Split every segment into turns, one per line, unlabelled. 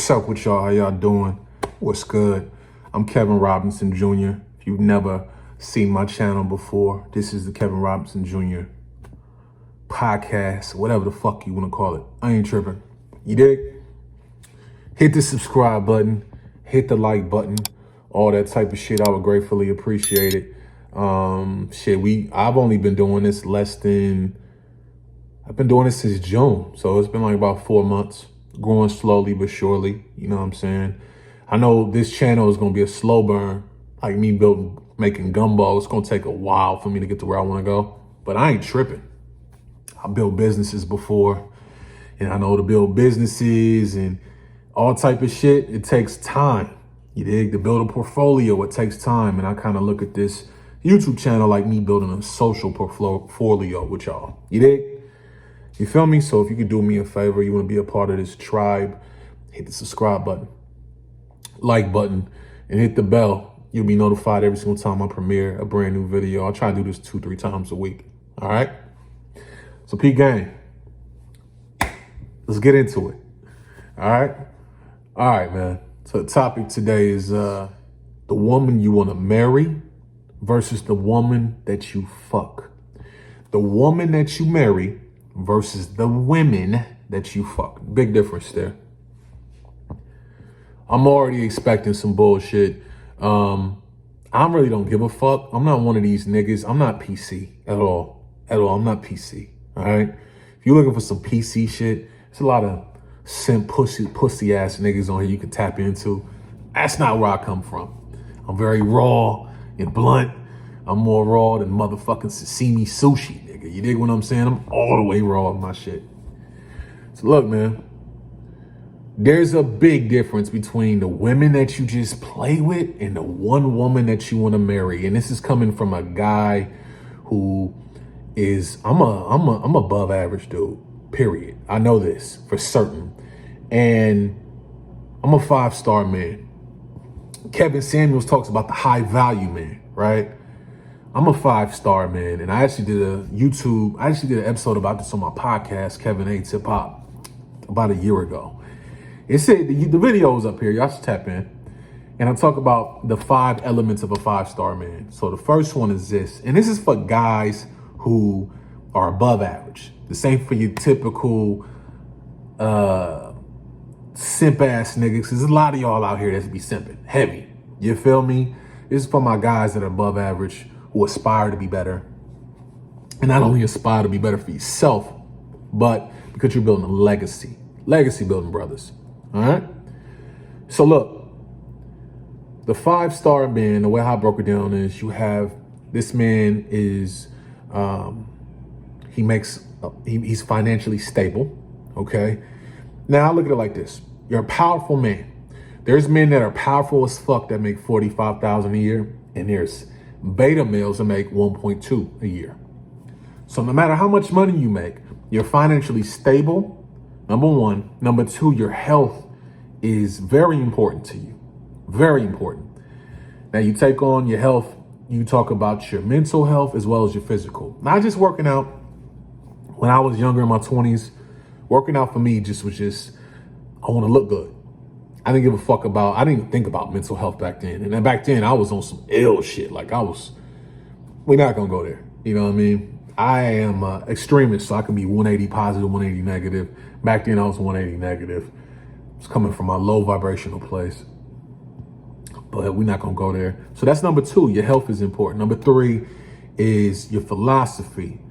What's up with y'all? How y'all doing? What's good? I'm Kevin Robinson Jr. If you've never seen my channel before, this is the Kevin Robinson Jr. podcast, whatever the fuck you want to call it. I ain't tripping. You dig? Hit the subscribe button, hit the like button, all that type of shit. I would gratefully appreciate it. I've only been doing this I've been doing this since June. So it's been like about 4 months. Growing slowly but surely, you know what I'm saying? I know this channel is going to be a slow burn, like me making gumbo. It's going to take a while for me to get to where I want to go, but I ain't tripping. I built businesses before, and I know to build businesses and all type of shit, it takes time. You dig? To build a portfolio, it takes time, and I kind of look at this YouTube channel like me building a social portfolio with y'all. You dig? You feel me? So if you could do me a favor, you want to be a part of this tribe, hit the subscribe button, like button, and hit the bell. You'll be notified every single time I premiere a brand new video. I'll try to do this 2-3 times a week. All right? So P gang, let's get into it. All right? All right, man. So the topic today is the woman you want to marry versus the woman that you fuck. The woman that you marry versus the women that you fuck. Big difference there. I'm already expecting some bullshit. I really don't give a fuck. I'm not one of these niggas. I'm not PC at all. At all. I'm not PC. All right. If you're looking for some PC shit, there's a lot of simp pussy ass niggas on here you can tap into. That's not where I come from. I'm very raw and blunt. I'm more raw than motherfucking sashimi sushi, nigga. You dig what I'm saying? I'm all the way raw with my shit. So look, man, there's a big difference between the women that you just play with and the one woman that you want to marry. And this is coming from a guy who is, I'm above average dude, period. I know this for certain. And I'm a 5-star man. Kevin Samuels talks about the high value man, right? I'm a 5-star man, and I actually did an episode about this on my podcast, Kevin Hates Hip Hop, about a year ago. It said, the video is up here, y'all should tap in. And I talk about the 5 elements of a 5-star man. So the first one is this, and this is for guys who are above average. The same for your typical simp ass niggas, because there's a lot of y'all out here that be simping heavy. You feel me? This is for my guys that are above average, who aspire to be better. And not only aspire to be better for yourself, but because you're building a legacy. Legacy building, brothers. All right? So look, the 5-star man, the way I broke it down is you have, this man is, he's financially stable, okay? Now I look at it like this. You're a powerful man. There's men that are powerful as fuck that make $45,000 a year, and there's beta males that make 1.2 a year. So no matter how much money you make, you're financially stable, number one. Number two, your health is very important to you. Very important. Now you take on your health, you talk about your mental health as well as your physical. Not just working out. When I was younger in my 20s, working out for me I want to look good. I didn't give a fuck I didn't even think about mental health back then. And then back then I was on some ill shit. Like we're not going to go there. You know what I mean? I am an extremist, so I can be 180 positive, 180 negative. Back then I was 180 negative. It's coming from my low vibrational place. But we're not going to go there. So that's number 2. Your health is important. Number 3 is your philosophy.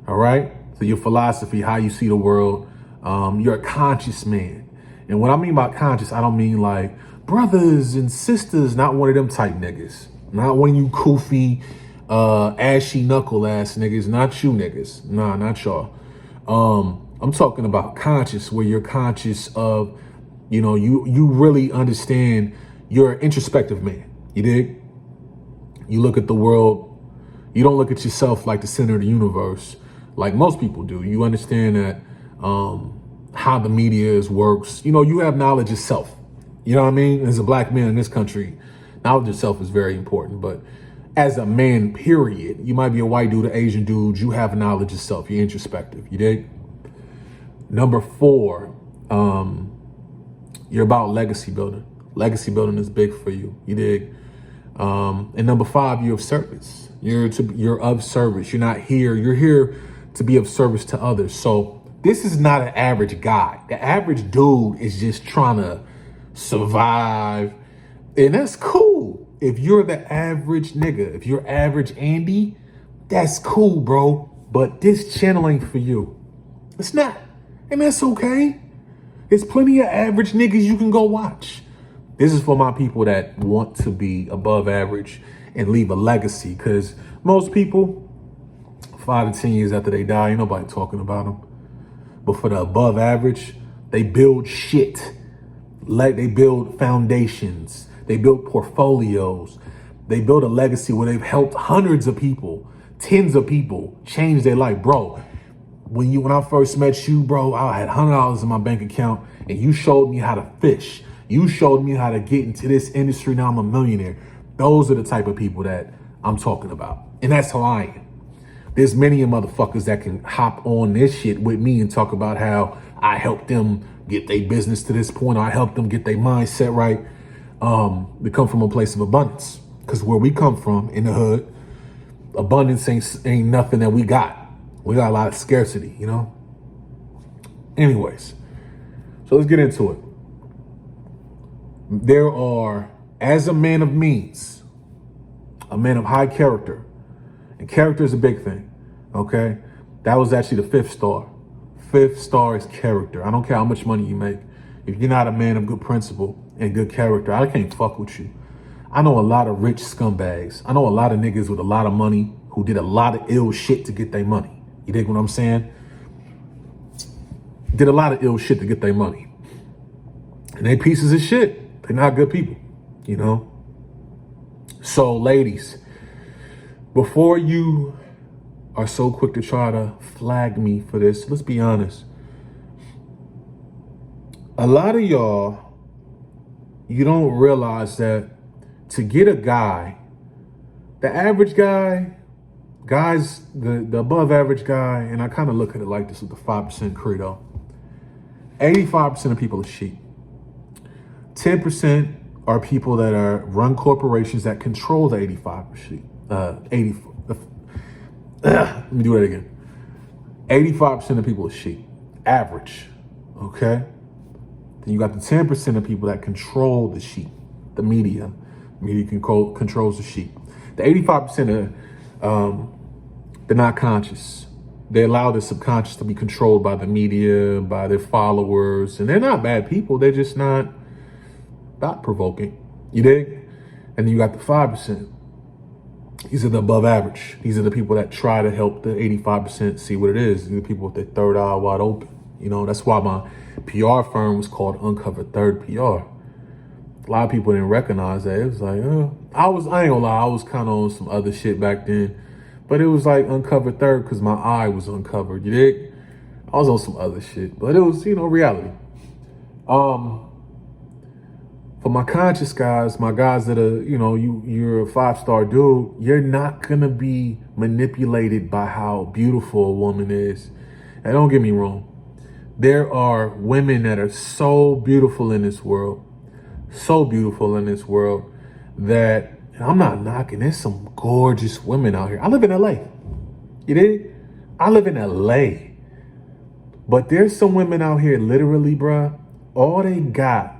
All right? So your philosophy, how you see the world. You're a conscious man. And what I mean by conscious, I don't mean like brothers and sisters, not one of them type niggas. Not one of you koofy, ashy knuckle ass niggas, not you niggas. Nah, not y'all. I'm talking about conscious, where you're conscious of, you really understand, you're an introspective man. You dig? You look at the world, you don't look at yourself like the center of the universe like most people do. You understand that how the media works. You have knowledge of self. You know what I mean? As a black man in this country, knowledge of self is very important. But as a man, period, you might be a white dude, an Asian dude, you have knowledge of self. You're introspective. You dig? Number 4, You're about legacy building. Legacy building is big for you. You dig? And number 5, you're of service. You're of service. You're not here. You're here to be of service to others. So this is not an average guy. The average dude is just trying to survive. And that's cool. If you're the average nigga, if you're average Andy, that's cool, bro. But this channel ain't for you. It's not. And that's okay. There's plenty of average niggas you can go watch. This is for my people that want to be above average and leave a legacy. Because most people, 5 to 10 years after they die, ain't nobody talking about them. But for the above average, they build shit. Like they build foundations. They build portfolios. They build a legacy where they've helped hundreds of people, tens of people change their life. Bro, when I first met you, bro, I had $100 in my bank account and you showed me how to fish. You showed me how to get into this industry. Now I'm a millionaire. Those are the type of people that I'm talking about. And that's how I am. There's many of motherfuckers that can hop on this shit with me and talk about how I helped them get their business to this point. Or I helped them get their mindset right. They come from a place of abundance. Because where we come from in the hood, abundance ain't nothing that we got. We got a lot of scarcity, you know? Anyways, so let's get into it. There are, as a man of means, a man of high character, and character is a big thing, okay? That was actually the 5th star. 5th star is character. I don't care how much money you make. If you're not a man of good principle and good character, I can't fuck with you. I know a lot of rich scumbags. I know a lot of niggas with a lot of money who did a lot of ill shit to get their money. You dig what I'm saying? Did a lot of ill shit to get their money. And they pieces of shit. They're not good people, you know? So ladies, before you are so quick to try to flag me for this, let's be honest. A lot of y'all, you don't realize that to get a guy, the average guy, guys, the above average guy, and I kind of look at it like this with the 5% credo. 85% of people are sheep. 10% are people that run corporations that control the 85%. Let me do that again. 85% of people are sheep. Average. Okay? Then you got the 10% of people that control the sheep. The media. Media controls the sheep. The 85% are they're not conscious. They allow their subconscious to be controlled by the media, by their followers, and they're not bad people. They're just not thought-provoking. You dig? And then you got the 5%. These are the above average. These are the people that try to help the 85% see what it is. These are the people with their third eye wide open. You know, that's why my PR firm was called Uncovered Third PR. A lot of people didn't recognize that. It was like, I ain't gonna lie, I was kind of on some other shit back then. But it was like Uncovered Third because my eye was uncovered, you dig? I was on some other shit, but it was, you know, reality. For my conscious guys, my guys that are, you know, you're a 5-star dude, you're not gonna be manipulated by how beautiful a woman is. And don't get me wrong. There are women that are so beautiful in this world, that I'm not knocking. There's some gorgeous women out here. I live in LA. You dig? I live in LA. But there's some women out here, literally, bruh, all they got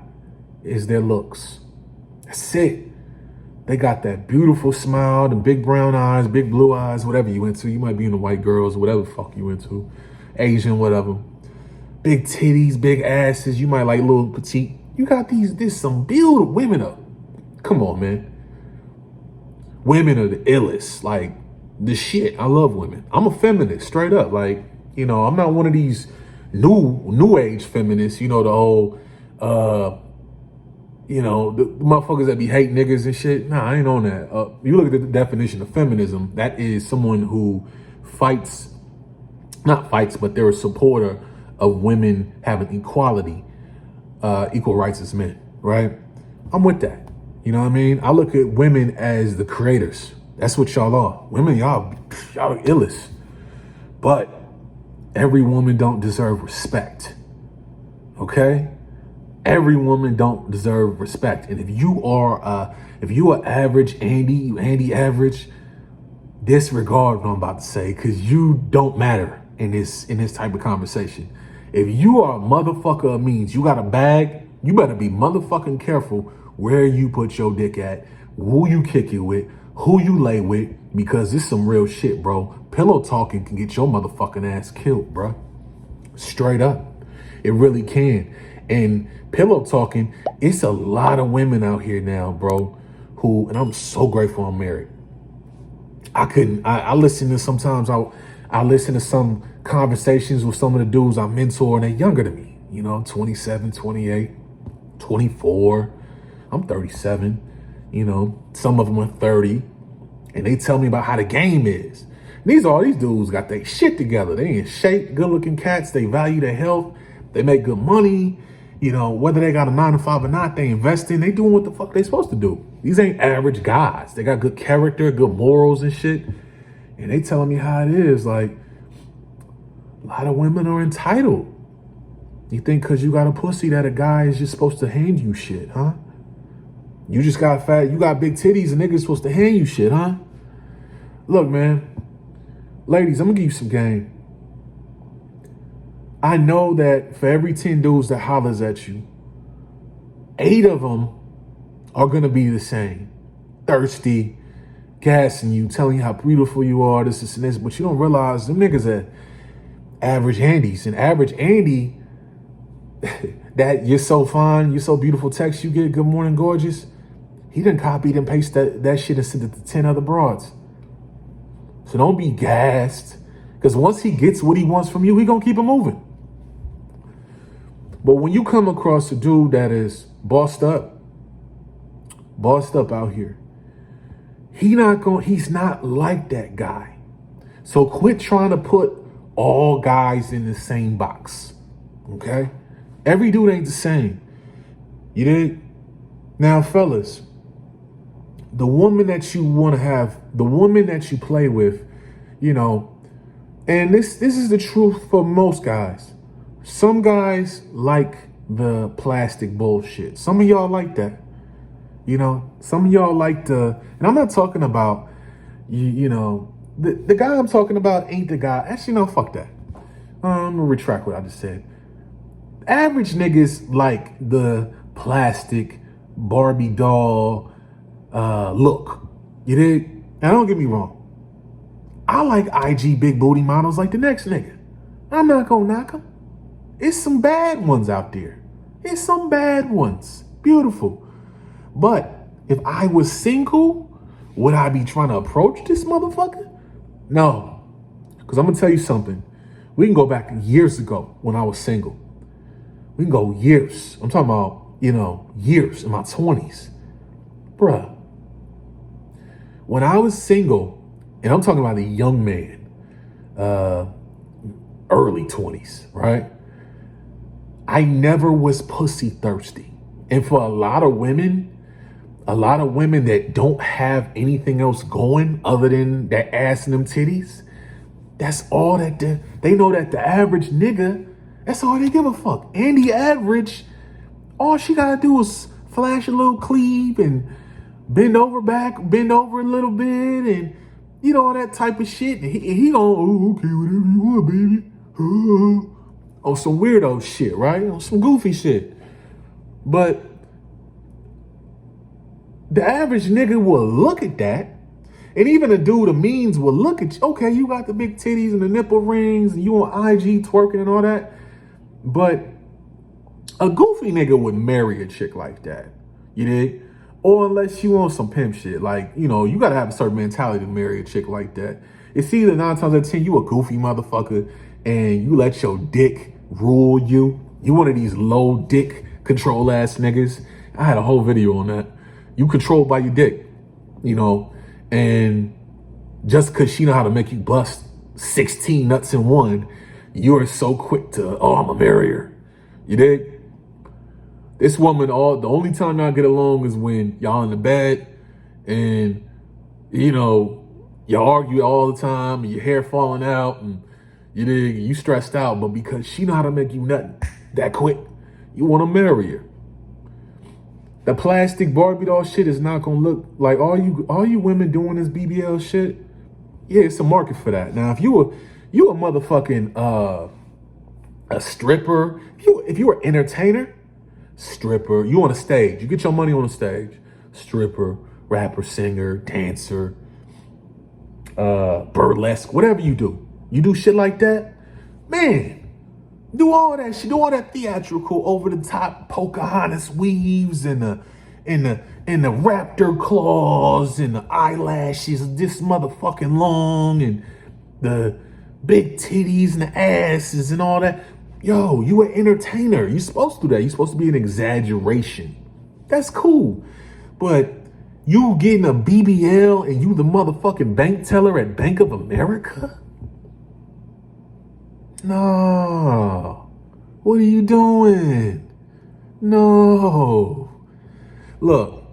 is their looks. That's it. They got that beautiful smile, the big brown eyes, big blue eyes, whatever you into. You might be into white girls, whatever the fuck you into. Asian, whatever. Big titties, big asses. You might like little petite. You got there's some beautiful women up. Come on, man. Women are the illest, like the shit. I love women. I'm a feminist, straight up. Like, you know, I'm not one of these new age feminists, you know, the whole, you know, the motherfuckers that be hate niggas and shit. Nah, I ain't on that. You look at the definition of feminism, that is someone who not fights, but they're a supporter of women having equality, equal rights as men, right? I'm with that. You know what I mean? I look at women as the creators. That's what y'all are. Women, y'all are illest. But every woman don't deserve respect. Okay? Every woman don't deserve respect. And if you are average Andy, you Andy average, disregard what I'm about to say, because you don't matter in this type of conversation. If you are a motherfucker of means, you got a bag, you better be motherfucking careful where you put your dick at, who you kick it with, who you lay with, because this some real shit, bro. Pillow talking can get your motherfucking ass killed, bro. Straight up. It really can. And pillow talking, it's a lot of women out here now, bro, who, and I'm so grateful I'm married. I listen to sometimes, I listen to some conversations with some of the dudes I mentor, and they're younger than me, 27, 28, 24. I'm 37, some of them are 30, and they tell me about how the game is. All these dudes got their shit together. They in shape, good looking cats. They value their health. They make good money. Whether they got a 9 to 5 or not, they invest in, they doing what the fuck they supposed to do. These ain't average guys. They got good character, good morals and shit. And they telling me how it is. Like, a lot of women are entitled. You think because you got a pussy that a guy is just supposed to hand you shit, huh? You just got fat, you got big titties and niggas supposed to hand you shit, huh? Look, man, ladies, I'm gonna give you some game. I know that for every 10 dudes that hollers at you, 8 of them are going to be the same. Thirsty, gassing you, telling you how beautiful you are, this and this. But you don't realize them niggas are average Andys. And average Andy, that you're so fine, you're so beautiful text you get, good morning, gorgeous. He done copied and pasted that shit and sent it to 10 other broads. So don't be gassed. Because once he gets what he wants from you, he going to keep it moving. But when you come across a dude that is bossed up out here, he's not like that guy. So quit trying to put all guys in the same box. Okay? Every dude ain't the same. You dig? Now, fellas, the woman that you want to have, the woman that you play with, and this is the truth for most guys. Some guys like the plastic bullshit. Some of y'all like that. Some of y'all like and I'm not talking about, the guy I'm talking about ain't the guy. Actually, no, fuck that. I'm gonna retract what I just said. Average niggas like the plastic Barbie doll look. You dig? Now, don't get me wrong. I like IG big booty models like the next nigga. I'm not gonna knock them. It's some bad ones out there. It's some bad ones. Beautiful. But if I was single, would I be trying to approach this motherfucker? No. Because I'm going to tell you something. We can go back years ago when I was single. We can go years. I'm talking about, years in my 20s. Bruh. When I was single, and I'm talking about a young man, early 20s, right? I never was pussy thirsty. And for a lot of women that don't have anything else going other than that ass and them titties, that's all that they know that the average nigga, that's all they give a fuck. And the average, all she gotta do is flash a little cleave and bend over a little bit and all that type of shit. And he gonna, oh, okay, whatever you want, baby. On some weirdo shit, right? On some goofy shit. But the average nigga will look at that. And even a dude of means will look at you. Okay, you got the big titties and the nipple rings and you on IG twerking and all that. But a goofy nigga would marry a chick like that. You dig? Or unless you on some pimp shit. Like, you got to have a certain mentality to marry a chick like that. It's either 9 times out of 10, you a goofy motherfucker and you let your dick rule you. You one of these low dick control ass niggas. I had a whole video on that. You controlled by your dick, and just because she know how to make you bust 16 nuts in one, you're so quick to, I'm a marry her. You dig? This woman, the only time y'all get along is when y'all in the bed and, you argue all the time and your hair falling out and you stressed out, but because she know how to make you nut that quick, you want to marry her. The plastic Barbie doll shit is not gonna look like all you women doing this BBL shit. Yeah, it's a market for that. Now, if you a motherfucking a stripper, if you were entertainer, stripper, you on a stage, you get your money on a stage, stripper, rapper, singer, dancer, burlesque, whatever you do shit like that, man. Do all that shit, do all that theatrical, over the top Pocahontas weaves and the raptor claws and the eyelashes this motherfucking long and the big titties and the asses and all that. Yo, you an entertainer. You supposed to do that. You supposed to be an exaggeration. That's cool. But you getting a BBL and you the motherfucking bank teller at Bank of America? No. What are you doing? No. Look,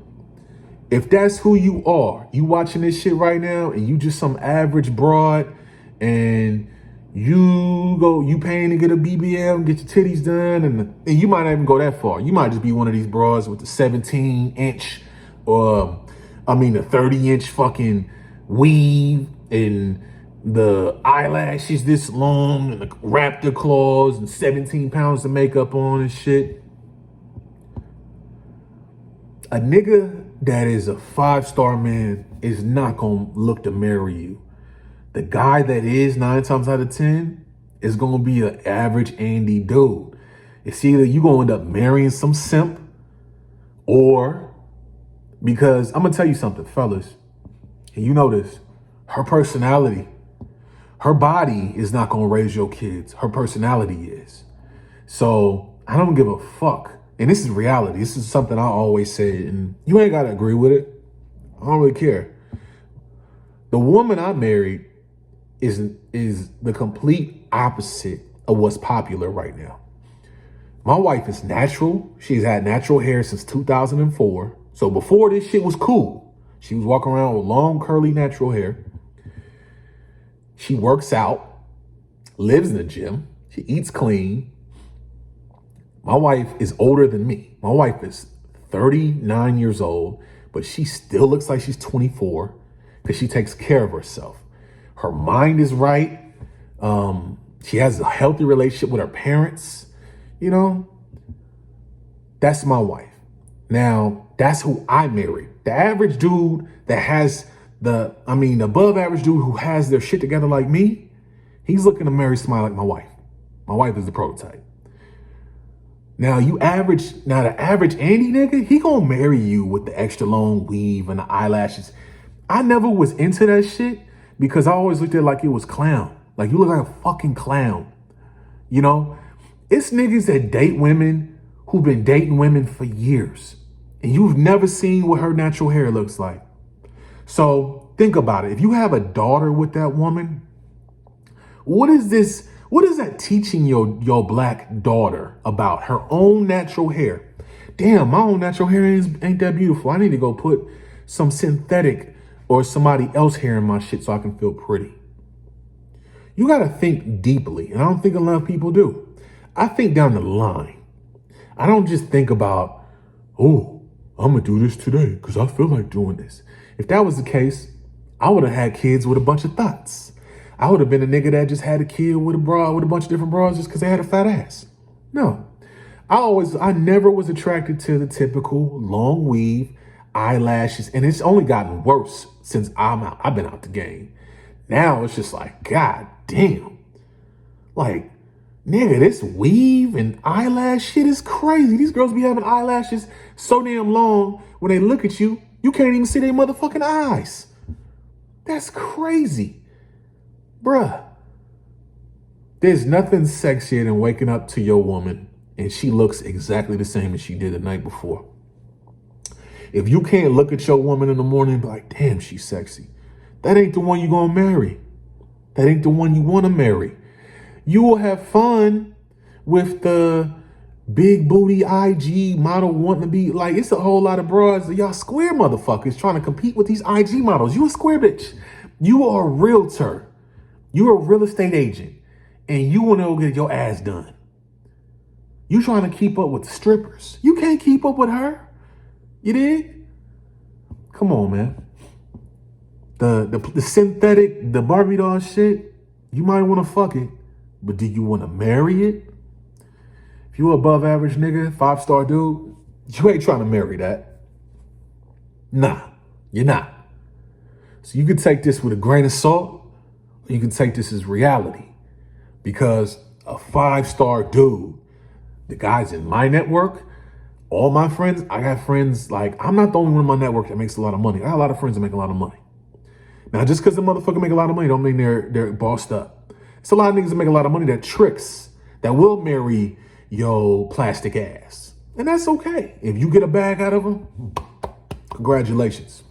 if that's who you are, you watching this shit right now and you just some average broad and you paying to get a BBL and get your titties done, and you might not even go that far. You might just be one of these bras with the 17-inch or the 30-inch fucking weave and the eyelashes this long and the raptor claws and 17 pounds of makeup on and shit. A nigga that is a 5-star man is not gonna look to marry you. The guy that is 9 times out of 10 is gonna be an average Andy dude. It's either you gonna end up marrying some simp, or, because I'm gonna tell you something, fellas, and you know this, her personality, her body is not gonna raise your kids. Her personality is. So I don't give a fuck. And this is reality. This is something I always say, and you ain't gotta agree with it. I don't really care. The woman I married is the complete opposite of what's popular right now. My wife is natural. She's had natural hair since 2004. So before this shit was cool, she was walking around with long, curly, natural hair. She works out, lives in the gym. She eats clean. My wife is older than me. My wife is 39 years old, but she still looks like she's 24 because she takes care of herself. Her mind is right. She has a healthy relationship with her parents. You know, that's my wife. Now, that's who I married. The average dude that has above average dude who has their shit together like me, he's looking to marry somebody like my wife. My wife is the prototype. Now the average Andy nigga, he gonna marry you with the extra long weave and the eyelashes. I never was into that shit because I always looked at it like it was clown. Like, you look like a fucking clown. You know? It's niggas that date women who've been dating women for years, and you've never seen what her natural hair looks like. So think about it. If you have a daughter with that woman, what is that teaching your black daughter about her own natural hair? Damn, my own natural hair ain't that beautiful. I need to go put some synthetic or somebody else hair in my shit so I can feel pretty. You got to think deeply, and I don't think a lot of people do. I think down the line. I don't just think about, oh, I'm going to do this today because I feel like doing this. If that was the case, I would have had kids with a bunch of thoughts. I would have been a nigga that just had a kid with a bunch of different bras just because they had a fat ass. No. I never was attracted to the typical long weave, eyelashes, and it's only gotten worse since I've been out the game. Now it's just like, God damn. Like, nigga, this weave and eyelash shit is crazy. These girls be having eyelashes so damn long when they look at you, you can't even see their motherfucking eyes. That's crazy. Bruh. There's nothing sexier than waking up to your woman and she looks exactly the same as she did the night before. If you can't look at your woman in the morning and be like, damn, she's sexy, that ain't the one you're gonna marry. That ain't the one you wanna marry. You will have fun with the big booty IG model wanting to be like, it's a whole lot of bras, y'all square motherfuckers trying to compete with these IG models. You a square bitch. You are a realtor. You're a real estate agent and you want to go get your ass done. You trying to keep up with the strippers. You can't keep up with her. You did? Come on, man. The synthetic, the Barbie doll shit, you might want to fuck it, but do you want to marry it? If you above average nigga, 5-star dude, you ain't trying to marry that. Nah, you're not. So you can take this with a grain of salt, or you can take this as reality. Because a 5-star dude, the guys in my network, all my friends, I got friends, like, I'm not the only one in my network that makes a lot of money. I got a lot of friends that make a lot of money. Now, just because the motherfucker make a lot of money don't mean they're bossed up. It's a lot of niggas that make a lot of money that tricks, that will marry your plastic ass. And that's okay. If you get a bag out of them, congratulations.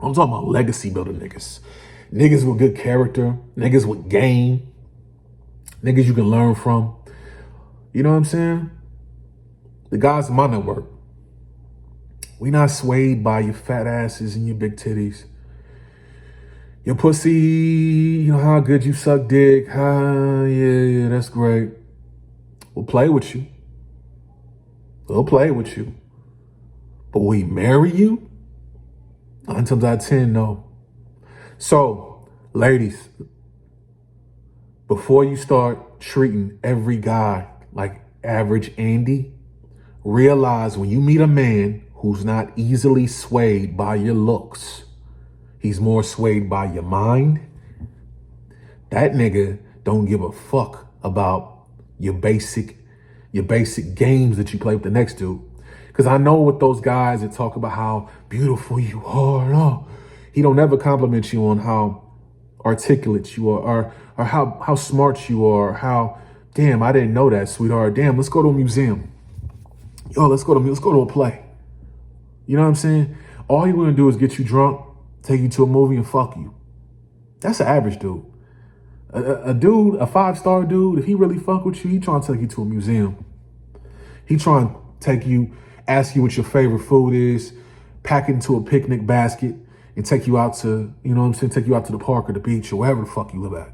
I'm talking about legacy building niggas. Niggas with good character, niggas with game, niggas you can learn from. You know what I'm saying? The guys in my network, we not swayed by your fat asses and your big titties. Your pussy, you know how good you suck dick. Yeah, that's great. We'll play with you. We'll play with you. But will we marry you? 9 times out of 10, no. So, ladies, before you start treating every guy like average Andy, realize when you meet a man who's not easily swayed by your looks, he's more swayed by your mind, that nigga don't give a fuck about your basic games that you play with the next dude. Because I know with those guys that talk about how beautiful you are, no, he don't ever compliment you on how articulate you are, or how smart you are, how, damn, I didn't know that, sweetheart. Damn, let's go to a museum. Yo, let's go to a play. You know what I'm saying? All he want to do is get you drunk, take you to a movie, and fuck you. That's an average dude. A dude, a 5-star dude, if he really fuck with you, he trying to take you to a museum. He trying to take you, ask you what your favorite food is, pack it into a picnic basket, and take you out to, you know what I'm saying, take you out to the park or the beach or wherever the fuck you live at.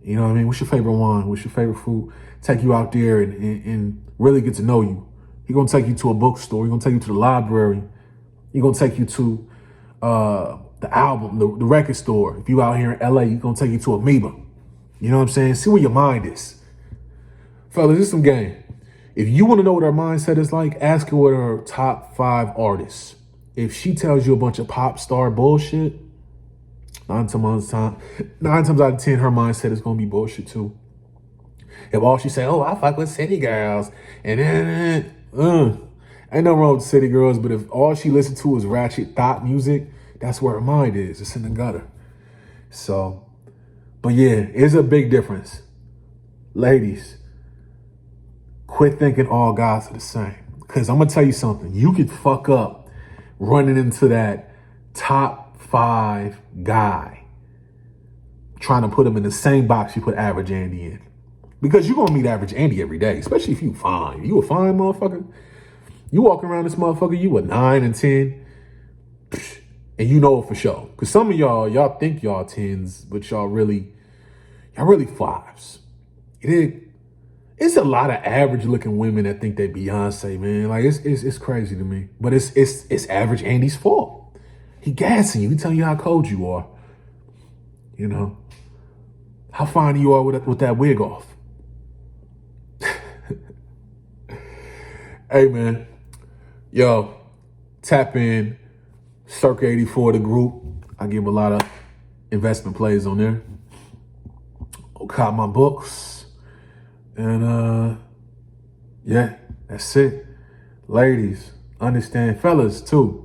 You know what I mean? What's your favorite wine? What's your favorite food? Take you out there and really get to know you. He gonna take you to a bookstore. He gonna take you to the library. He gonna take you to the album, the record store. If you out here in LA, he gonna take you to Amoeba. You know what I'm saying? See where your mind is. Fellas, this is some game. If you want to know what her mindset is like, ask her what her top 5 artists. If she tells you a bunch of pop star bullshit, 9 times out of 10, her mindset is going to be bullshit too. If all she say, oh, I fuck with city girls, and then, ain't nothing wrong with city girls, but if all she listens to is ratchet thought music, that's where her mind is. It's in the gutter. So, but yeah, it's a big difference. Ladies, quit thinking all guys are the same. Because I'm going to tell you something. You could fuck up running into that top 5 guy, trying to put him in the same box you put average Andy in. Because you're going to meet average Andy every day, especially if you fine. You a fine motherfucker. You walk around this motherfucker, you a 9 and 10, and you know it for sure. Because some of y'all think y'all 10s, but y'all really 5s. It's a lot of average looking women that think they Beyonce, man. Like it's crazy to me. But it's average Andy's fault. He gassing you. He telling you how cold you are. You know, how fine you are with that wig off. Hey, man. Yo, tap in. Circa 84, the group. I give a lot of investment plays on there. I'll cop my books. And yeah, that's it. Ladies, understand, fellas too.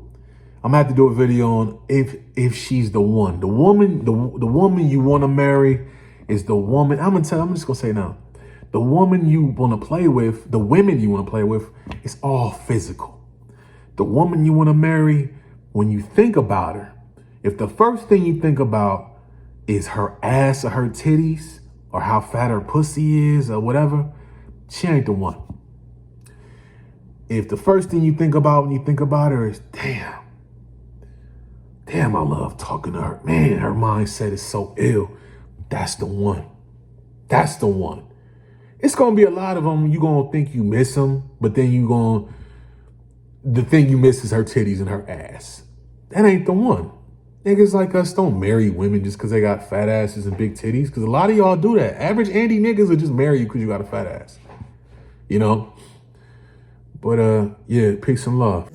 I'm gonna have to do a video on if she's the one. The woman you want to marry is the woman. I'm just gonna say now. The woman you want to play with, the women you want to play with, is all physical. The woman you want to marry, when you think about her, if the first thing you think about is her ass or her titties or how fat her pussy is or whatever, she ain't the one. If the first thing you think about when you think about her is, damn, I love talking to her. Man, her mindset is so ill. That's the one. That's the one. It's going to be a lot of them. You're going to think you miss them, but then the thing you miss is her titties and her ass. That ain't the one. Niggas like us don't marry women just because they got fat asses and big titties, because a lot of y'all do that. Average Andy niggas will just marry you because you got a fat ass. You know? But yeah, peace and love.